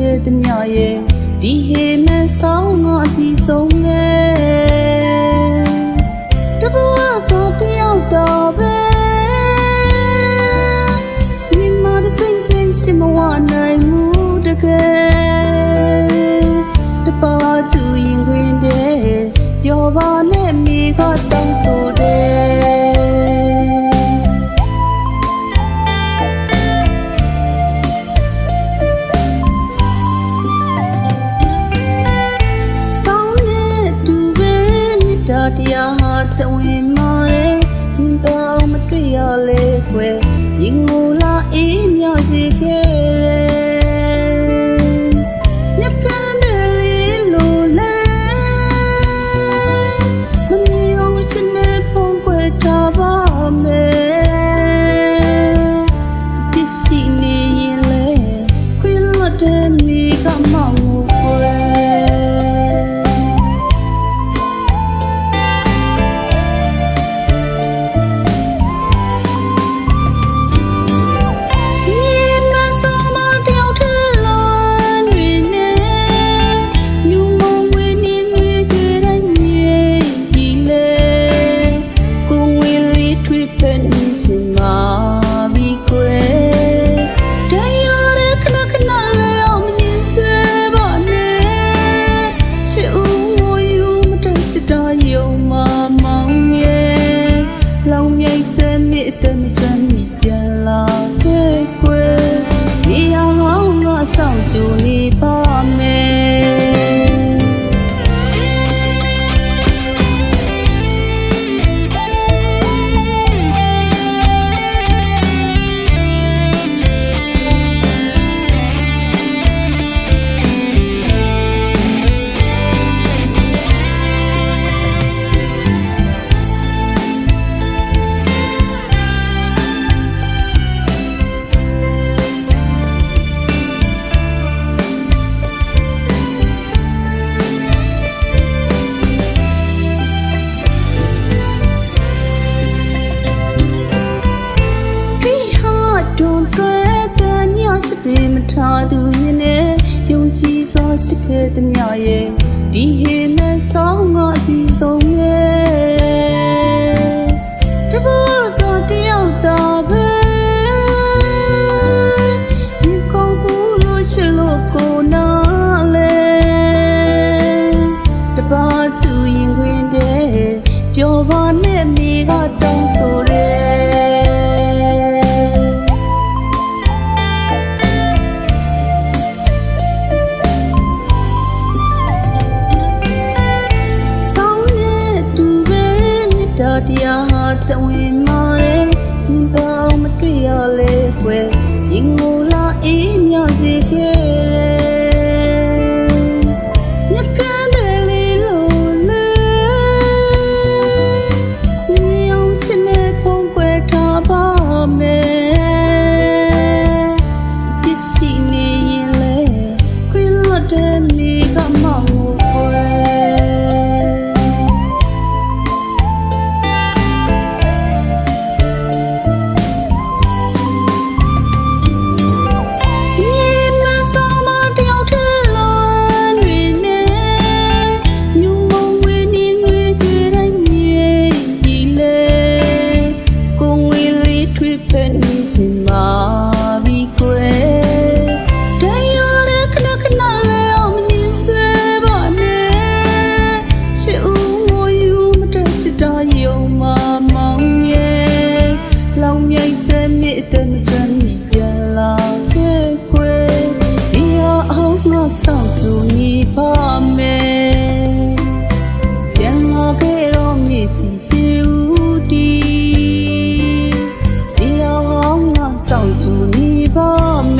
ခဲ့သမျှရဲ့ဒီဟေမန်ဆောင်ငါပြီးဆုံးမယ်တဘဝဆိုတယောက်တော့ပဲမိမတစိမ့်စိမ့်ရှိမဝနိုင်ဘူးတကယ်တပါသူရင်ခွင်တဲ့ပြောပါနဲ့မိကတောင်းဆိုတယ်တရားဟာတဝင်မာတယ်တော့မတွေ့ရလေခွဲရင်ငိုလာအေးမြစေခဲ့တယ်ညပ်ကန်တယ်လေးလိုလဲမမီအောင်ရှင်နဲ့ပုံခွဲထားပါမယ်ဒီစီနေရင်လေခွေလတ်တဲ့မိကမောင်ကိုခွဲလောင်မြိတ်စမြစ်တမချမ်းမိပြန်လာခဲ့ကွယ်ဒီအောင်ငါဆောင်ကြနေပါမယ်တွေမထားသူရင်နဲ့ယုံကြည်စွာရှိခဲ့သမျှရဲ့ဒီဟေမဲ့ဆောင်ငါဒီဆုံးရဲ့တဘောဆိုတယောက်တော့ပဲရင်ကောင်းဘူးလို့ရှိလို့ကိုနာလေတပါသူရင်ခွင်တဲ့ပြောပါနဲ့မိကတောင်းဆိုတယ်တရားဟာတဝင်မာတယ်တော့မတွေ့ရလေကွယ်ရင်ငိုလာအေးမြစေခဲ့ညကန်တယ်လေးလိုလေမြောင်ရှင်နဲ့ဖုံးကွယ်ထားပါမယ်ဒီစီနေရင်လေခွေလတ်တဲ့မိကမောင်ကိုကွယ်လောင်မြိတ်စမြစ်တမချမ်းမိပြန်လာခဲ့ကွယ်ဒီအောင်ငါဆောင်ကြနေပါမယ်ပြန်လာခဲ့တော့မြစ်စီရှိဦးတီဒီအောင်ငါဆောင်ကြနေပါမယ်